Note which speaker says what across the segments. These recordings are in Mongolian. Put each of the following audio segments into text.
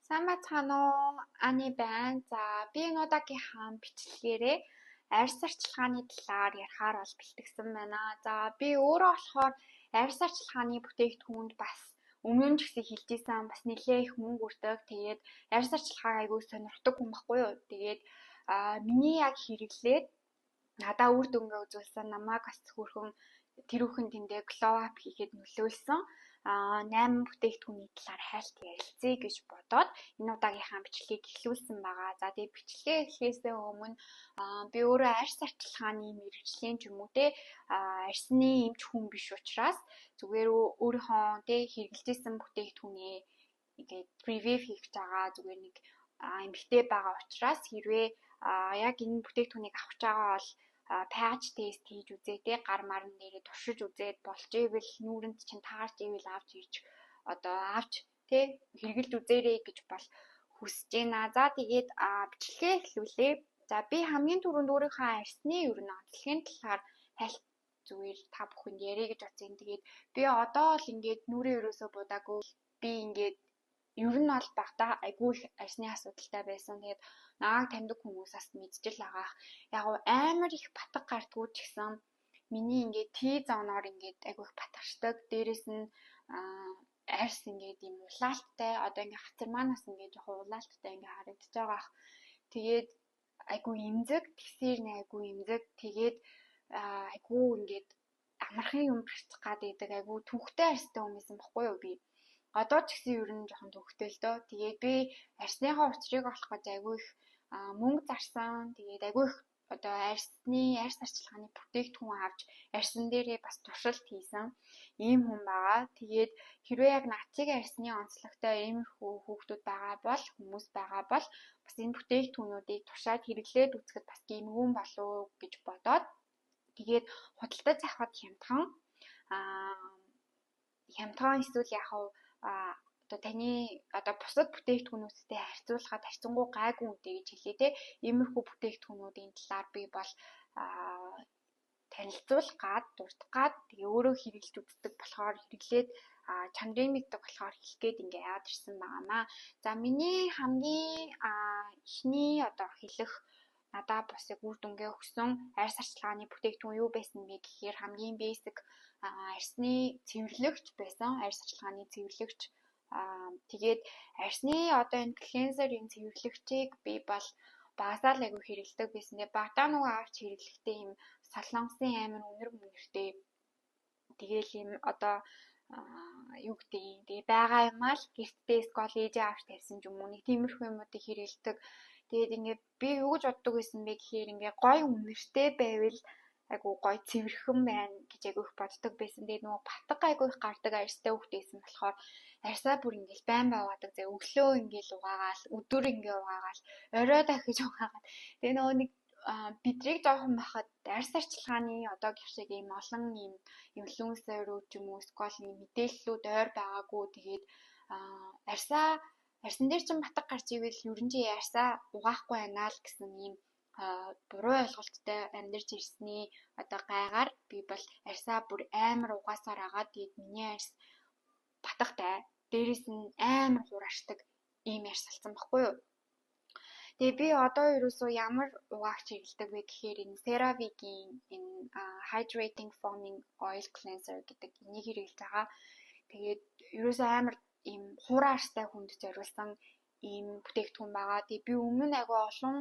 Speaker 1: Сайн бацхан уу? Ани байна. За, би энэ удаагийнхаа бичлэгээрээ арьс арчилгааны талаар ярихаар бол бэлтгэсэн байна. За, би өөрөө болохоор арьс арчилгааны бүтээгдэхүүнд бас өмнө нь ч гэсэн хэлжсэн бас нэлээ их мөнгө өртөг. Тэгээд арьс арчилгааг айгүй сонирхдаг хүн баггүй юу? Тэгээд миний яг хэрэглээд надаа үр дүнгээ үзүүлсэн намайг бас хөрхөн тэрүүхэн тэндээ glow up хийхэд нөлөөлсөн 8 бүтээгдэхүүний талаар хайлт ярилцъя гэж бодоод энэ удаагийнхаа бичлэгийг эхлүүлсэн байгаа. За тэгээ бичлэгээ эхлэхээс өмнө би өөрөө арьс арчилгааны мэргэжлийн ч юм уу те арьсны эмч хүн биш учраас зүгээр өөрийнхөө те хэрэглэжсэн бүтээгдэхүүнээ ингээд review хийж байгаа зүгээр нэг эмгтэй байгаа учраас хэрвээ яг энэ бүтээгдэхүүнийг авч байгаа бол patch test хийж үзээ те гар марн дээрээ туршиж үзээд болж ивэл нүүрэнд чинь таарч ивэл авч ирж авч те хэрглэж үзээрэй гэж бол хүсэж байна. За тэгээд бичлэгээ эхлүүлээ. За би хамгийн түрүүнд өөрийнхөө арьсны ер нь онцлогийн талаар хальт зүгээр та бүхэнд ярих гэж бодсон. Тэгээд би одоо л ингээд нүрээ өрөөсөө будаагүй би ингээд ер нь бол багтаа айгүй их арьсны асуудалтай байсан. Тэгээд нааг таньдаг хүмүүсээс мэдчихэл байгаа. Яг амар их батг гардггүй ч гэсэн миний ингээд T-зоноор ингээд айгүй их батгшдаг. Дээрэс нь арьс ингээд юм улаалттай. Одоо ингээд хацар манаас ингээд жоохон улаалттай ингээд харагдаж байгаа. Тэгээд айгүй эмзэг, тэгсээр нэ айгүй эмзэг. Тэгээд айгүй ингээд амархан юм барьчих гад байдаг. Айгүй түүхтэй арьстай хүн байсан баггүй юу би. Одоо ч гэсэн ер нь жоохон төвхтэй л дөө. Тэгээд би арьсныхаа учрыг олох гэж айгүй их мөнгө зарсан. Тэгээд айгүй их одоо арьс арчилгааны бүтээгдэхүүн авч арьсан дээрээ бас туршилт хийсэн ийм хүн байгаа. Тэгээд хэрвээ яг нацыг арьсны онцлогтой иймэрхүү хүүхдүүд байгаа бол хүмүүс байгаа бол бас энэ бүтээгдэхүүнүүдийг туршаад хэрэглээд үзэхэд бас гэмгүүн болов гэж бодоод тэгээд худалдаж авахд хямдхан эсвэл яг одоо таны одоо бусад бүтээгдэхүүнүүдтэй харьцуулахад харьцангуй гайгүй үнэтэй гэж хэлээ те. Иймэрхүү бүтээгдэхүүнүүдийн талаар би бол танилцуулгаад дурдгаад тэгээ өөрөө хэрэглэж үздэг болохоор хэрэглээд чанарыг мэддэг болохоор хэлэх гээд ингээ яад ирсэн байгаамаа. За миний хамгийн эхний одоо хэлэх надаа бас яг үр дүнгээ өгсөн арьс арчилгааны бүтээгдэхүүн юу байсан бэ гэхээр хамгийн basic арьсны цэвэрлэгч байсан. Арьс арчилгааны цэвэрлэгч тэгээд арьсны одоо энэ клинзерийн цэвэрлэгчийг би бол багасаа л айгүй хэрэглэдэг байсан. Тэгээ багтаа нөгөө авч хэрэглэхдээ юм солонгосын амар үнэр мөнөртэй тэгээл юм одоо юу гэдэг юм тэгээ байгаа юм аа л гэртээ коллежээ авч тавьсан ч юм уу нэг тиймэрхүү юмуудыг хэрэглэдэг. Тэгээд ингээд би юу гэж боддог байсан бэ гэхээр ингээд гой үнэртэй байвал айгу гой цэвэрхэн байна гэж айгу их боддог байсан. Тэгээд нөгөө батг айгу их гардаг арьстай хүүхдээсэн болохоор арьсаа бүр ингээл байн байгаадаг. Тэгээ өглөө ингээл угаагаал, өдөр ингээл угаагаал, орой дахиж угаагаал. Тэгээ нөгөө нэг бидрийг жоохон бахад арьс арчилгааны одоо гэх шиг ийм олон ийм инфлюенсерүүд ч юм уу скол ийм мэдээллүүд ойр байгаагүй. Тэгээд арьсан дээр чинь батг гарч ивэл ер нь чи арьсаа угаахгүй байна л гэсэн ийм буруу ойлголттой амьдарч ирсний одоо гайгаар би бол арьсаа бүр амар угаасаар агаад тэгээд миний арьс батгатай дээрэс нь амар хурашдаг ийм арьс болсон баггүй юу. Тэгээ би одоо ерөөсөө ямар угаагч хэрэглэдэг вэ гэхээр энэ CeraVe-гийн энэ hydrating foaming oil cleanser гэдэг энийг хэрэглэж байгаа. Тэгээд ерөөсөө амар ийм хурааштай хүнд зориулсан ийм бүтээгдэхүүн байгаа. Тэгээ би өмнө нь агай олон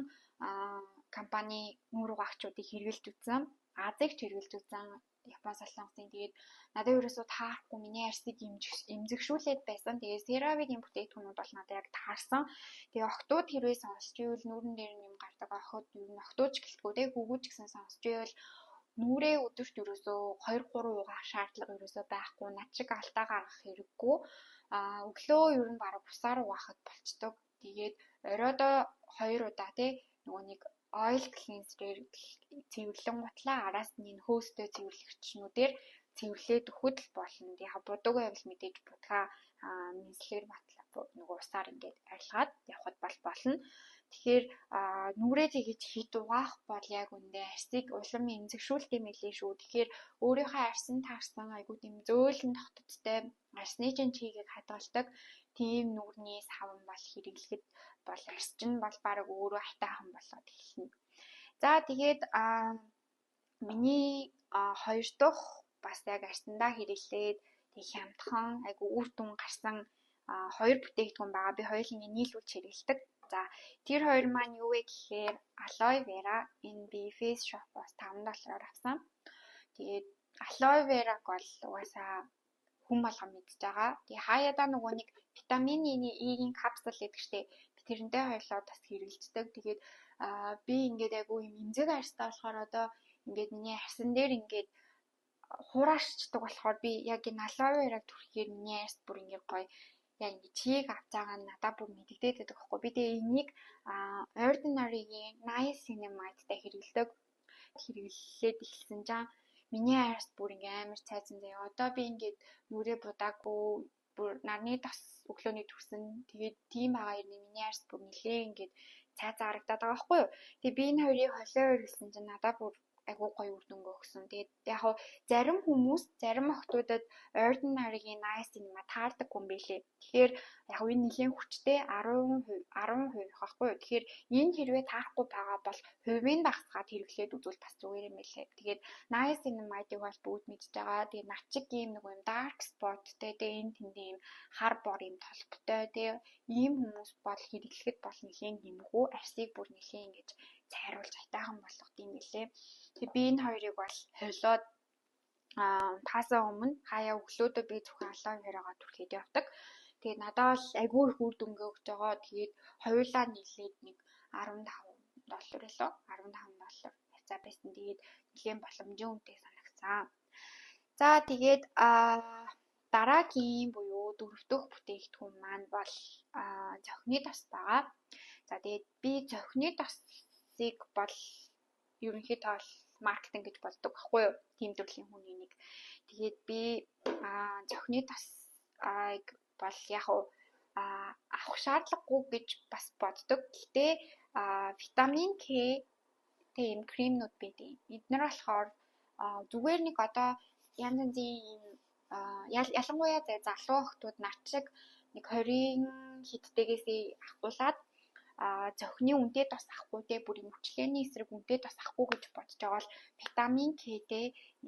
Speaker 1: компани нүүр угаагчдыг хэрэглэж үзсэн. Азыг ч хэрэглэж үзсэн. Япон солонгосын тэгээд надад ерөөсөө таарахгүй миний арьсыг эмзэгшүүлээд байсан. Тэгээд CeraVe-гийн бүтээгдэхүүнүүд бол надад яг таарсан. Тэгээ охтууд хэрвээ сонсч ивэл нүүрэн дээр юм гардаг охид ер нь охтууч гэлтгүү те хүүгүүч гэсэн сонсч ивэл нүрээ өдөрт ерөөсөө 2-3 угаах шаардлага ерөөсөө байхгүй. Над шиг алдаа гаргах хэрэггүй. Өглөө ер нь бараг бусаар угаахад болчдөг. Тэгээд оройдоо 2 удаа те нөгөө нэг oil cleanser цэвэрлэн гутлаа араас нь энэ хөөстэй цэвэрлэгчнүүдээр цэвэрлээд өгөхөд л болно. Яг будаг байвал мэдээж будгаа минслэр батлаа нөгөө усаар ингээд арилгаад явхад болно. Тэгэхээр нүрээ тэгэж хит угаах бол яг үндэ арьсыг улам эмзэгшүүлт юм элээ шүү. Тэгэхээр өөрийнхөө арьсан таарсан айгуу тийм зөөлөн тогтцтой арьсны чинь чигийг хадгалдаг тийм нүрний савн бол хэрэглэхэд бол арьс чинь бол баг өөрөө хайтайхан болоод эхэлнэ. За тэгээд миний хоёр дахь бас яг арьсандаа хэрэглээд тэг хямдхан айгу үр дүн гарсан хоёр бүтээгдэхүүн байгаа. Би хоёуланг нийлүүлж хэрэглэдэг. За тэр хоёр маань юу вэ гэхээр aloe vera энэ би face shop-оос $5 авсан. Тэгээд aloe vera-г бол угаасаа хүн болгон мэдж байгаа. Тэгээ хаяада нөгөө нэг витамин E-ийн капсул гэдэг штеп. Би тэрнтэй хоёлоо бас хэрэглэждэг. Тэгээд би ингээд айгу юм эмзэг арьстай болохоор одоо ингээд миний арьсан дээр ингээд хураашчдаг болохоор би яг энэ aloe vera-г түрхээр миний арьс бүр ингээд гоё яг ингэ чийг авч байгаа нь надад бүр мэддэгдээд байдаг байхгүй. Би тэгээ энийг Ordinary-гийн Niacinamide-тай хэрэглэдэг. Хэрэглээд эхэлсэн чинь миний арьс бүр ингээ амар цайзан заяа. Одоо би ингээд нүрээ будаагүй бүр нарны тос өглөөний төрсөн. Тэгээд тийм байгаа юм миний арьс бүр нэлээ ингээд цайзан харагдаад байгаа байхгүй юу. Тэгээ би энэ хоёрыг холио хэрэглэсэн чинь надад бүр айгуу гоё үр дүнгээ өгсөн. Тэгээд яг хав зарим хүмүүс, зарим охтуудад Ordinary-гийн Niacinamide таардаг юм билээ. Тэгэхээр яг энэ нэлийн хүчтэй 10% байхгүй юу. Тэгэхээр энэ хэрвээ таарахгүй байгаа бол хувийн дагсгаад хэрэглээд үзвэл бас зүгээр юм билээ. Тэгээд Niacinamide-ыг бол бүгд мэдж байгаа. Тэгээд над чиг ийм нэг юм dark spot-тэй тэгээд энэ тэндээ ийм хар бор ийм толботой тэгээд ийм хүмүүс бол хэрэглэхэд бол нэлийн нэмэхүү арьсыг бүр нэлийн ингэж цайруулж хайтайхан болгох юм билээ. Тэгээд би энэ хоёрыг бол холиод таасаа өмнө хаяа өглөөдөө би зөвхөн aloe vera-гаа түрхээд явдаг. Тэгээд надад бол айгүй их үр дүнгээ өгч байгаа. Тэгээд хоёулаа нийлээд нэг $15 лөө $15 хязгаар байсан. Тэгээд нэлийн боломжийн үнэтэй санагцсан. За тэгээд дараагийн буюу дөрөв дэх бүтээгдэхүүн маань бол зохины тос байгаа. За тэгээд би зохины тосыг бол ерөнхийдөө бол маркетинг гэж болдог байхгүй юу? Тим төрлийн хүний нэг. Тэгээд би зохины тосыг бол яг авах шаардлагагүй гэж бас боддог. Гэхдээ витамин К тийм кремнүүд байдаг. Эднэр болохоор зүгээр нэг одоо янз янзын ялангуяа залуу охтууд нар шиг нэг 20 хэдтэйгээс ахгуулаад зохины үнэтэй тос ахгүй те бүр мөчлөөний эсрэг үнэтэй тос ахгүй гэж бодож байгаа бол витамин К-тэй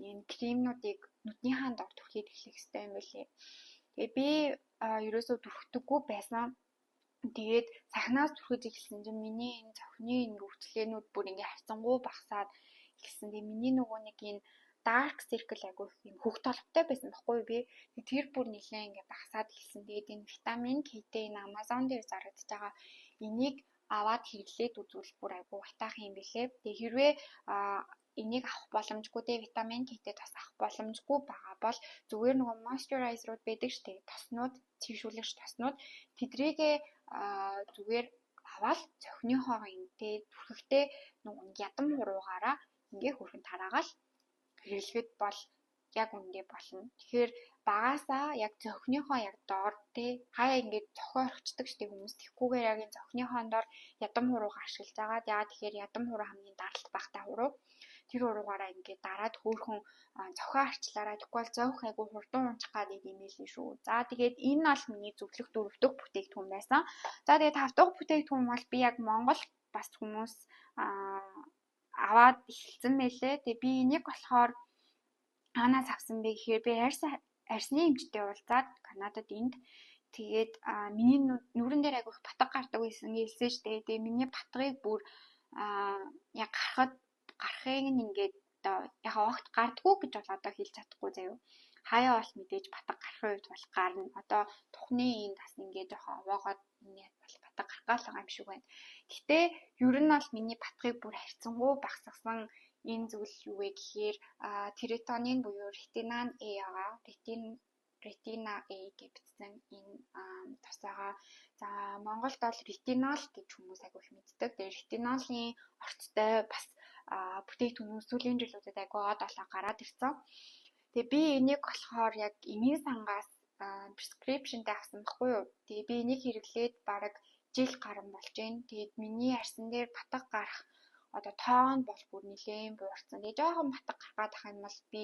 Speaker 1: энэ кремнүүдийг нүдний хаан дор түрхээд эхлэх хэрэгтэй юм байлээ. Тэгээ би ерөөсөө түрхдэггүй байсан. Тэгээд цахнаас түрхэж эхэлсэн чинь миний энэ зохины энэ өвчлөөнүүд бүр ингээ харцангуй багасаад эхэлсэн. Тэгээ миний нөгөө нэг энэ dark circle айгуу юм хөх толготой байсан байхгүй би. Тэр бүр нэлээ ингээ багасаад эхэлсэн. Тэгээд энэ витамин К-тэй энэ Amazon дээр зарагдаж байгаа энийг аваад хэрэглээд үзвэл бүр айгуу хайтайхан юм билээ. Тэгээ хэрвээ энийг авах боломжгүй те витамин К-тэй тос авах боломжгүй байгаа бол зүгээр нөгөө moisturizer-ууд байдаг штэ тоснууд чийшүүлэгч тоснууд тэдрийгээ зүгээр аваад зохиныхоо энтэй түрхэхтэй нөгөө ядам хуруугаараа ингээ хөрхөн тараагаал хэрэглэхэд бол яг үндэ болно. Тэгэхээр багасаа яг зохиныхоо яг доор те хаяа ингээд зохио орхичдаг штеп хүмүүс тэгхгүйгээр яг энэ зохиныхоо доор ядам хуруугаа ашиглаж байгаа. Яагаад тэгэхээр ядам хуруу хамгийн даралт багтай хуруу. Тэр уруугаараа ингээд дараад хөөхөн зохио арчлаараа тэгвэл зовх айгу хурдан унчих гэдэг юм хэлээ шүү. За тэгээд энэ бол миний зөвлөх дөрөв дэх бүтээгдэхүүн байсан. За тэгээд тав дахь бүтээгдэхүүн бол би яг Монгол бас хүмүүс аваад эхэлсэн мэлээ. Тэгээд би энийг болохоор хаанаас авсан бэ гэхээр би арьсны эмчтэй уулзаад Канадад энд тэгээд миний нүрэн дээр айгүйх батга гардаг байсан гэлсэн шүү дээ. Тэгээд миний батгыг бүр яг гарахыг ингээд яг огт гардггүй гэж бол одоо хэлж чадахгүй заяа. Хаяа бол мэдээж батга гарахын үед бол гарна. Одоо тухны энэ бас ингээд жоохон овоогоод миний бол батга гарах гал байгаа юм шиг байна. Гэтэ ер нь бол миний батгыг бүр харьцангуй багсгасан энэ зүйл юу вэ гэхээр тератонин буюу ретинан A байгаа. Ретина A гэж бичсэн энэ тосоогоо. За Монголд бол ретинол гэж хүмүүс айгүйх мэддэг. Тэгээ ретинолын орцтой бас бүтээгдэхүүн сүүлийн жилүүдэд айгүй од олоо гараад ирсэн. Тэгээ би энийг болохоор яг эмийн сангаас prescription-тэй авсан баггүй юу. Тэгээ би энийг хэрэглээд бараг жил гарсан болж байна. Тэгээд миний арьсан дээр батга гарах одоо тоон бол бүр нэлээд буурсан. Тэгээ жоохон батга гаргаад ах юм бол би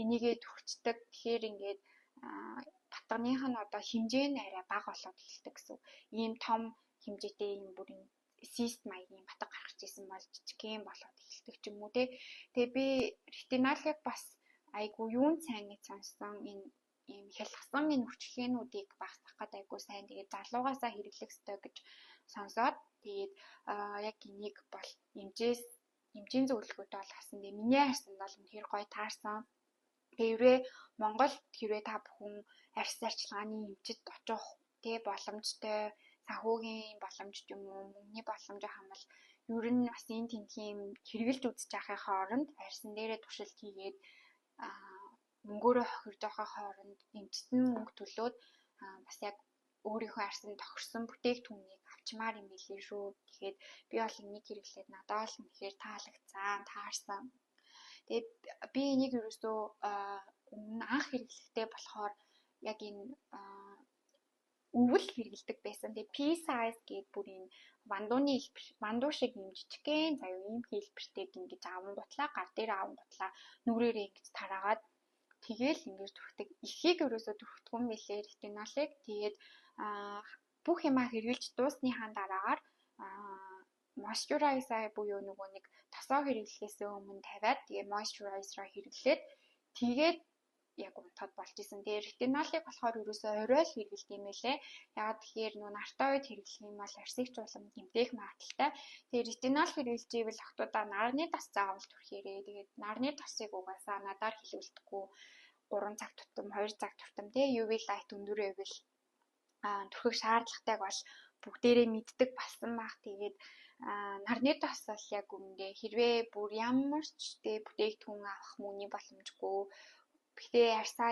Speaker 1: энийгээ төгчдөг. Тэгэхээр ингээд батганых нь одоо хэмжээ нь арай бага болоод эхэлдэг гэсэн. Ийм том хэмжээтэй ийм бүрийн cyst маягийн батга гарч ирсэн бол жижигхэн болоод эхэлдэг ч юм уу те. Тэгээ би ретиналыг бас айгу юун сайн гэж сонссон энэ ийм хялгсан энэ үрчлэгээнүүдийг багасгах гэдэг айгу сайн. Тэгээд залуугаасаа хэрэглэх ёстой гэж сонсоод тэгээд яг энийг бол эмчийн зөвлөгөөтэй бол хасан. Тэгээ миний харсанд бол үнэхээр гоё таарсан. Тэрвээ Монголд хэрвээ та бүхэн арьс зарчилгааны эмчит очих тий боломжтой санхүүгийн боломж юм уу мөнгөний боломж хамбал ер нь бас энэ тэнхийн хэрэгжилж үзэж байхын оронд арьсан дээрээ туршилт хийгээд мөнгөөрөө хохирж байгаа хооронд эмчит нь мөнгө төлөөд бас яг өөрийнхөө арьсанд тохирсон бүтээгдэхүүнийг авчмаар юм билээ шүү. Тэгэхээр би бол энийг хэрэглээд надад л үнэхээр таалагдсан, таарсан. Тэгээд би энийг ерөөсөө анх хэрэглэхдээ болохоор яг энэ өвөл хэрэглэдэг байсан. Тэгээд P-size гэдэг бүр энэ вандуу шиг юм жижигхэн заяа ийм хэлбэртэй ингэж авангуутлаа гар дээр авангуутлаа нүрээрээ ингэж тараагаад тэгээл ингэж түрхдэг. Ихийг ерөөсөө түрхдэг юм билээ ретиналыг. Тэгээд бүх юмаа хэрэглэж дуусныхаа дараагаар moisturizer буюу нөгөө нэг тосоо хэрэглэхээс өмнө тавиад тэгээ moisturizer хэрэглээд тэгээд яг унтахад болж исэн. Тэгээ ретиналыг болохоор ерөөсөө орой л хэрэглэдэг юм байлээ. Ягаад тэгэхээр нөө нартай үед хэрэглэх юм бол арсыг чуулам гэмтэх магадaltaй. Тэгээ ретинал хэрэглэж ивэл охтуудаа нарны тос заавал түрхээрээ. Тэгээд нарны тосыг угаасаа надаар хэлүүлдэггүй 3 цаг тутам 2 цаг тутам тэгээ UV light өндөр байвал түрхэх шаардлагатайг бол бүгдээрээ мэддэг болсон баг. Тэгээд нарны тос бол яг үндэ хэрвээ бүр ямар ч тэ бүтээгдэхүүн авах мөнгөний боломжгүй. Гэхдээ арьсаа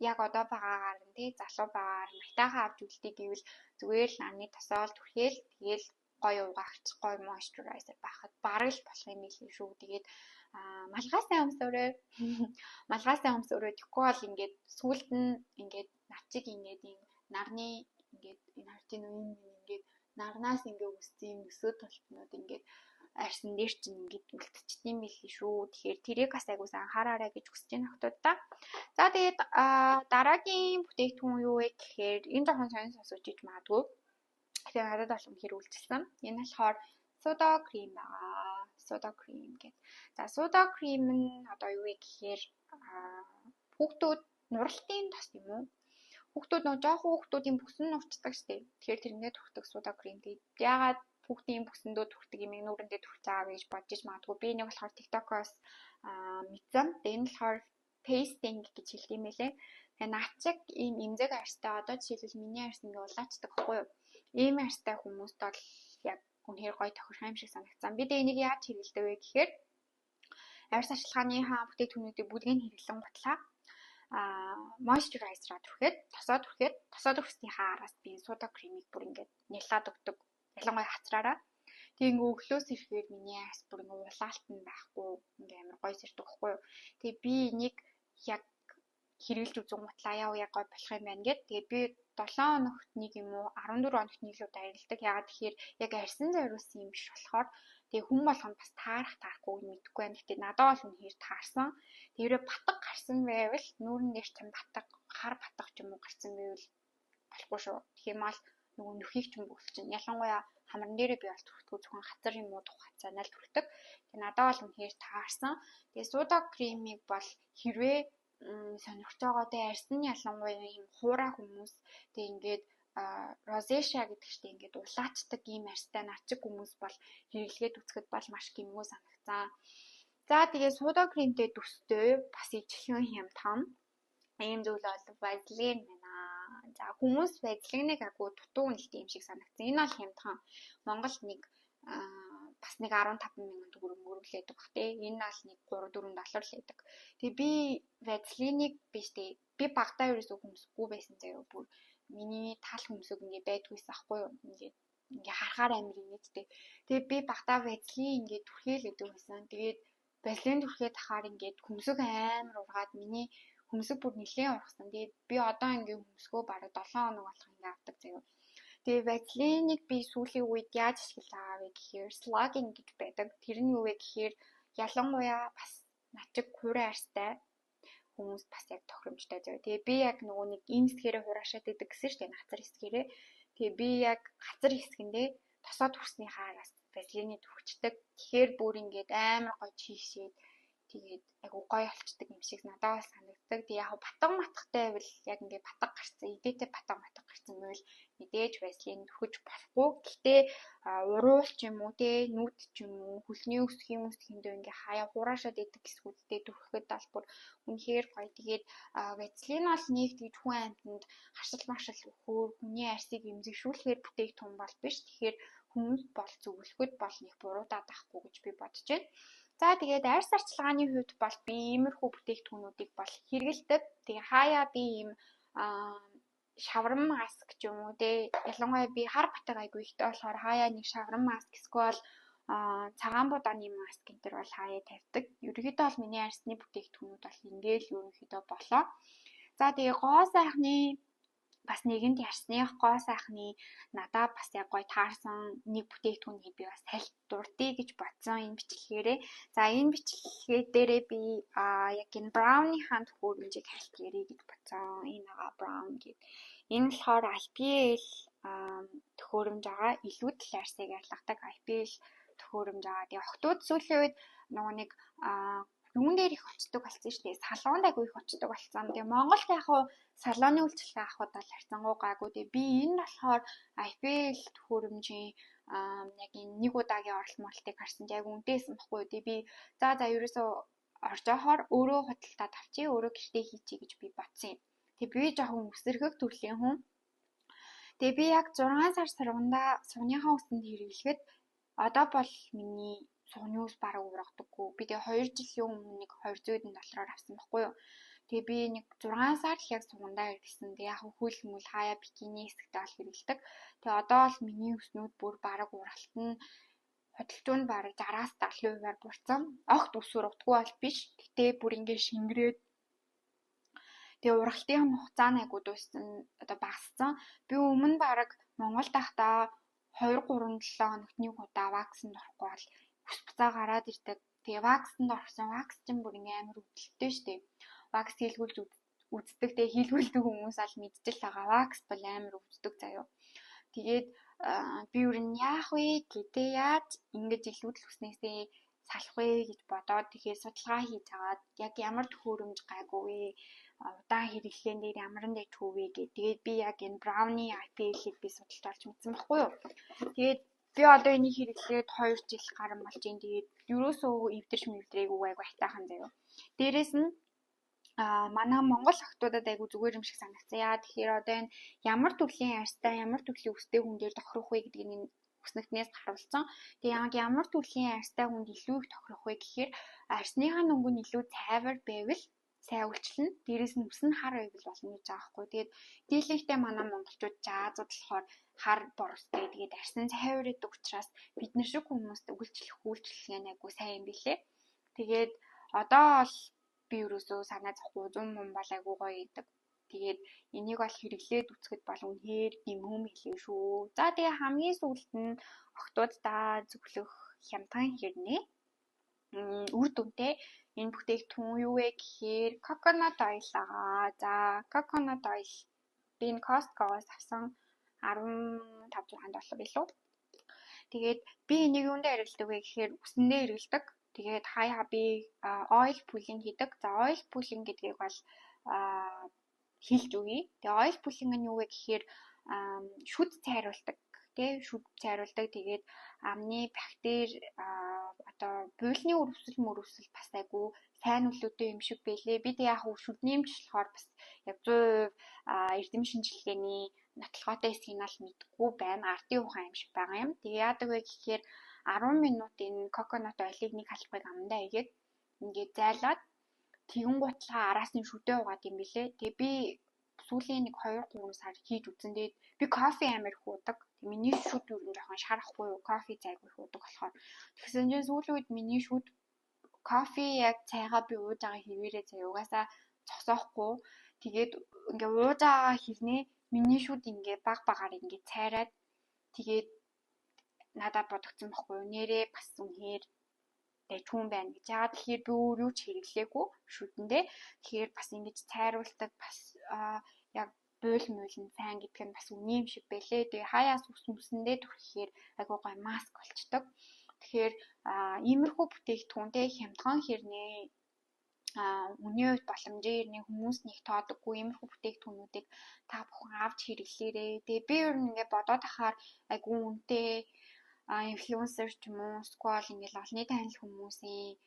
Speaker 1: яг одоо байгаагаар нь тий залуу байгаагаар майтайхаа авч үлдээ гэвэл зүгээр л нарны тосоол түрхээл тэгээл гоё угаагч гоё moisturizer байхад бараг л болох юм билээ шүү. Тэгээд малгайсаа өмсөөрэй. Малгайсаа өмсөөрэй. Тэгэхгүй бол ингээд сүулт нь ингээд навчиг ингээд нарны ингээд энэ хартын үеийн ингээд нарнаас ингээд үссэн өсөө толтнууд ингээд арьсан дээр чинь ингээд үлдчихсэн юм билээ шүү. Тэгэхээр тэрийг бас айгуус анхаараарай гэж хүсэж байна охтуудаа. За тэгээд дараагийн бүтээгдэхүүн юу вэ гэхээр энэ жоохон сонир сонсож иж магадгүй. Тэгэхээр надад бол үнэхээр үйлчилсэн. Энэ болохоор soda cream байгаа. Soda cream гэдэг. За soda cream нь одоо юу вэ гэхээр хүүхдүүд нуралтын тос юм уу? Хүүхдүүд нөө жоохон хүүхдүүдийн бүсэн нурчдаг штеп. Тэгэхээр тэрнээ түрхдэг soda cream гэдэг. Ягаад хүүхдийн бүсэндөө түрхдэг юм нүрэндээ түрхэж байгаа гэж бодож магадгүй. Би нэг болохоор TikTok-оос мэдсэн. Энэ болохоор tasting гэж хэлдэг юм байлээ. Тэгээ наачиг ийм эмзэг арьстай одоо жишээлбэл миний арьс ингээ улаачдаг байхгүй юу? Ийм арьстай хүмүүст бол яг үнэхээр гоё тохирох юм шиг санагдсан. Бид энийг яаж хэрэглэдэг вэ гэхээр арьс арчилгааныхаа бүтээгдэхүүнүүдийг бүгдийг хэрэглэн гутлаа moisturizer түрхээд тосоо түрхснийхаа араас би soda cream-ийг бүр ингээд нялаад өгдөг. Ялангуяа хацраараа. Тэгээ ингээ өглөөс ирэхээр миний арьс бүр ингээ улаалтан байхгүй ингээ амар гоё сэрдэг байхгүй юу? Тэгээ би энийг яг хэрэглэж үзэн гутлаа яг гоё болох юм байна гэд. Тэгээд би 7 хоногт нэг юм уу 14 хоногт нэг л удаа арилдаг. Ягаад тэгэхээр яг арьсан зориулсан юм биш болохоор тэгээ хүн болгонд бас таарахгүй мэдгүй байна. Гэтэ надад бол үнэхээр таарсан. Тэрээ батг гарсан байвал нүүрэн дээр ч батг хар батг ч юм уу гарсан байвал болохгүй шүү. Тэгэх юм бол нөгөө нөхийг ч юм бүгд чинь ялангуяа хамран дээрээ би бол түрхтгүү зөвхөн хацар юм уу тухайцаанаа л түрхдэг. Тэгээ надад бол үнэхээр таарсан. Тэгээ soda cream-ийг бол хэрвээ сонирхож байгаа тэ арьс нь ялангуяа юм хуурай хүмүүс тэг ингээд розешиа гэдэг чинь ингээд улаачдаг ийм арьстай начиг хүмүүс бол хэрэглээд үзэхэд бол маш гэмгүй санагцсан. За тэгээ soda cream-тэй төстэй бас ижлэн хямдхан ийм зүйл бол Vaseline байна. За хүмүүс Vaseline-ыг агуу дутуу үнэлдэг юм шиг санагдсан. Энэ бол хямдхан Монголд нэг бас нэг 15,000 төгрөг мөрөглөөдөг бах тий. Энэ бол нэг 3-4 доллар л байдаг. Тэгээ би Vaseline-ыг биш тий. Би багтаа ерөөсөө хүмсэхгүй байсан заяа бүр миний тал хүмсэг ингээ байдгүйсэн ахгүй юу. Ингээ харахаар амир инээдтэй. Тэгээ би багтаа Vaseline ингээ түрхээл өгдөг байсан. Тэгээд Vaseline түрхээд ахаар ингээ хүмсэг амар ургаад миний хүмсэг бүр нэлээд ургасан. Тэгээд би одоо ингээ хүмсгөө бараг 7 хоног болох ингээ авдаг заяа. Тэгээ Vaseline-ыг би сүүлийн үед яаж ашиглаа вэ гэхээр slugging гэж байдаг. Тэр нь юу вэ гэхээр ялангуяа бас начиг хуурай арьстай хүмүүс бас яг тохиромжтой заяа. Тэгээ би яг нөгөө нэг энэ хэсгээрээ хураашаад идэг гэсэн шүү дээ, газар хэсгээрээ. Тэгээ би яг газар хэсгэндээ тосоод хүрсний хаараас вазелины төвчдөг. Тэгэхээр бүр ингээд амар гоё чийшээд тэгээд айгу гоё олчдаг юм шиг надад бол санагддаг. Тэг яг батга матгатай байвал яг ингээд батга гарцсан, идээтэй батга матга гарцсан байвал мэдээж вазелин төхөж болохгүй. Гэхдээ уруул ч юм уу те нүд ч юм уу хөлний өсөхийн үсгэндээ ингээд хаяа хураашаад идэг хэсгүүдтэй төрөхөд бол бүр үнэхээр гоё. Тэгээд вазелин бол нэг тэгж хүн амьтанд харшил маршил өгөхөөр хүний арсыг эмзэгшүүлэхээр бүтээгдэхүүн бол биш. Тэгэхээр хүмүүс бол зөвлөхөд бол нэг буруудаад авахгүй гэж би бодож байна. За тэгээд арьс арчилгааны хувьд бол би иймэрхүү бүтээгдэхүүнүүдийг бол хэрэгэлдэг. Тэгээ хаяа би ийм шаврам маск ч юм уу те ялангуяа би хар батаг айгүй ихтэй болохоор хаяа нэг шаврам маск эсвэл цагаан будааны маск энэ төр бол хаяа тавьдаг. Ерөнхийдөө бол миний арьсны бүтээгдэхүүнүүд бол ингээл ерөнхийдөө болоо. За тэгээ гоо сайхны бас нэгэнт ярьсных гоо сайхны надад бас яг гоё таарсан нэг бүтээгдэхүүнийг би бас саль дурдъя гэж бодсон энэ бичлэгээрээ. За энэ бичлэгээ дээрээ би яг энэ брауны хаан төхөөрөмжийг хальт ярих гэж бодсон. Энэ браун гэдэг. Энэ болохоор IPL төхөөрөмж байгаа. Илүүдл арьсыг арилгадаг IPL төхөөрөмж байгаа. Тэгээ охтууд сүүлийн үед нөгөө нэг юун дээр их очдог болсон шүү дээ. Салонд айгүй их очдог болсон. Тэгээ Монголд яг хуу салооны үйлчлэгээ авахд бол харьцангуй гайгүй. Тэгээ би энэ болохоор IPL төхөөрөмжийн яг энэ нэг удаагийн оролцоолтыг харсан. Яг үнэтэйсэн баггүй. Тэгээ би за ерөөсөө орж явахаар өөрөө худалдаад авчи, өөрөө гэртээ хийчихье гэж би бодсон юм. Тэгээ би жоохон өсөрхөг төрлийн хүн. Тэгээ би яг 6 сар саргандаа сувныхаа үсэнд хэрэглэхэд одоо бол миний сувны ус бараг ургадаггүй. Би тэгээ 2 жилийн өмнө нэг 200 доллараар авсан байхгүй юу. Тэгээ би нэг 6 сар л яг сувгандаа хэрэглэсэн. Тэгээ яг хөл мөл хаяа бикини хэсэгтээ бол хэрэглэдэг. Тэгээ одоо бол миний үснүүд бүр бараг ургалтан хөдөлтөнд бараг 60-аас 70%-аар бурцсан. Огт ус ургадаггүй бол биш. Гэтэ бүр ингэ шингэрээд тэгээ ургалтын хугацаа нь айгуу дууссан. Одоо багассан. Би өмнө бараг Монголд байхдаа 2-3-7 хоногт нэг удаа ваксанд орохгүй бол ус буцаа гараад ирдэг. Тэгээ ваксанд орсон. Вакс чинь бүр ингээм амар өвдөлттэй шүү дээ. Вакс хийлгүүлж үздэг. Тэгээ хийлгүүлдэг хүмүүс аль мэдчихэл байгаа. Вакс бол амар өвддөг заяо. Тэгээд би юу н яах вэ гэдэг яаж ингэж илүүдэл үснээсээ салах вэ гэж бодоод тэгэхээр судалгаа хийж агаад яг ямар төхөөрөмж гайгүй вэ? Удаан хэрэглээн дээр ямар нэг төвөө гэ. Тэгээд би яг энэ брауны IPL-ийг би судалж олж мэдсэн байхгүй юу. Тэгээд би одоо энийг хэрэглээд 2 жил гарсан болж байна. Тэгээд ерөөсөө эвдэрч мэвдрээгүй айгүй хайтаахан заяо. Дээрээс нь манай Монгол охтуудад айгүй зүгээр юм шиг санагдсан. Яа тэгэхээр одоо энэ ямар төрлийн арьстай, ямар төрлийн үстэй хүн дээр тохирох вэ гэдгийг энэ үснэгтнээс харуулсан. Тэгээ яг ямар төрлийн арьстай хүнд илүү их тохирох вэ гэхээр арьсныхаа нөнгө нь илүү цайвар байвал сайн үйлчлэн дээрээс нь үс нь хар байвал болно гэж байгаа байхгүй. Тэгээд дийлэнхтэй манай монголчууд жаазууд болохоор хар боростой. Тэгээд арьсан цайвар гэдэг учраас бид нар шиг хүмүүст үйлчлэх нь айгүй сайн юм билээ. Тэгээд одоо бол би ерөөсөө санаа зовхгүй 100 мөн бол айгүй гоё идэг. Тэгээд энийг бол хэрэглээд үзэхэд бол үнэхээр гэмхүүм хэлээ шүү. За тэгээ хамгийн сүүлд нь охтуудаа зөвлөх хямдхан хэрнээ үр дүнтэй энэ бүтээгдэхүүн юу вэ гэхээр coconut oil аа. За coconut oil би энэ Costco-гоос авсан 15-6 доллар илүү. Тэгээд би энийг юундаа хэрэглэдэг вэ гэхээр үсэндээ хэрэглэдэг. Тэгээд хаяа би oil pulling хийдэг. За oil pulling гэдгийг бол хэлж өгье. Тэгээ oil pulling нь юу вэ гэхээр шүд цайруулдаг. Тэ шүд цайруулдаг. Тэгээд амны бактери одоо буйлны өрөвсөл мөрөвсөл бас айгу сайн нөлөөтэй юм шиг байлээ. Би тэг яг шүдниймч болохоор бас яг 100% эрдэм шинжилгээний нотлохотой сигнал мэдгүй байна. Ардын ухаан юм шиг байгаа юм. Тэгээ яадаг вэ гэхээр 10 минут энэ coconut oil-ыг нэг халбыг амандаа игээд ингээд зайлаад тэгэн гутлаа араас нь шүдээ угаад юм билээ. Тэгээ би сүүлийн нэг 2-3 сар хийж үзэн. Тэгээд би кофе амар их уудаг. Миний шүд юу жоохон шарахгүй юу? Кофе зайгүй их уудаг болохоор. Тэгсэн чинь сүүлийн үед миний шүд кофе яг цайгаа би ууж байгаа хэвээрээ заяа угаасаа зогсоохгүй. Тэгээд ингээ ууж байгаа хэрнээ миний шүд ингээ баг багаар ингээ цайраад тэгээд надад бодогдсон байхгүй юу? Нэрээ бас үнээр хүн байна гэж. Яагаад тэгэхээр би өөр юу ч хэрэглээгүй шүдэндээ. Тэгэхээр бас ингэж цайруулдаг бас яг буйл муулын сайн гэдэг нь бас үний юм шиг байлээ. Тэгээ хаяас үсэндээ түрхэхээр айгуу гой маск болчдөг. Тэгэхээр иймэрхүү бүтээгдэхүүнтэй хямдхан хэрнээ үнийн хувьд боломжийн хэрнээ хүмүүс нэг тоодоггүй иймэрхүү бүтээгдэхүүнүүдийг та бүхэн авч хэрэглээрэй. Тэгээ би ер нь ингээд бодоод ахаар айгүй үнэтэй инфлюенсер ч юм уу сквал ингээл олонний танил хүмүүсийн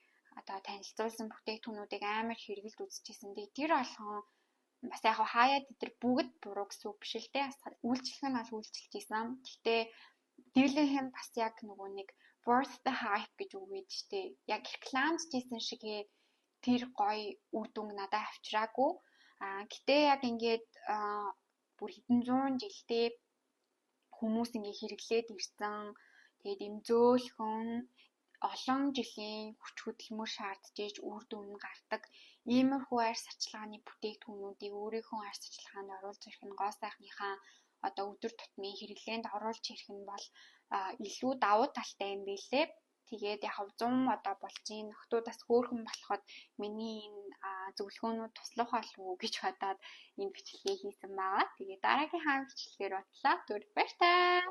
Speaker 1: одоо танилцуулсан бүтээгдэхүүнүүдийг амар хэрэгэлд үзчихсэн. Тэгээ тэр болгон бас яг хаяад тэр бүгд буруу гэсэн үг биш л дээ. Үйлчлэх нь бол үйлчлж ийсэн. Гэхдээ дийлэнх нь бас яг нөгөө нэг worth the hype гэж үг гэж штэ. Яг рекламжижсэн шигээ тэр гоё үр дүнг надад авчираагүй. Гэтээ яг ингээд бүр хэдэн зуун жилдээ хүмүүс ингээ хэрэглээд ирсэн. Тэгээд им зөөлхөн олон жилийн хүч хөдөлмөр шаардж иж үр дүн гардаг. Иймэрхүү арьс арчилгааны бүтээгдэхүүнүүдийг өөрийнхөө арьс арчилгаанд оруулж ирэх нь гоо сайхныхаа одоо өдөр тутмын хэрэглээнд оруулж ирэх нь бол илүү давуу талтай юм билээ. Тэгээд яг 100 одоо болж ийн нөхдүүдээс хөөрхөн болоход миний энэ зөвлөгөөнүүд туслах болов уу гэж бодоод энэ бичлэгээ хийсэн байгаа. Тэгээд дараагийн хаан бичлэгээр бодлоо. Түр баяртай.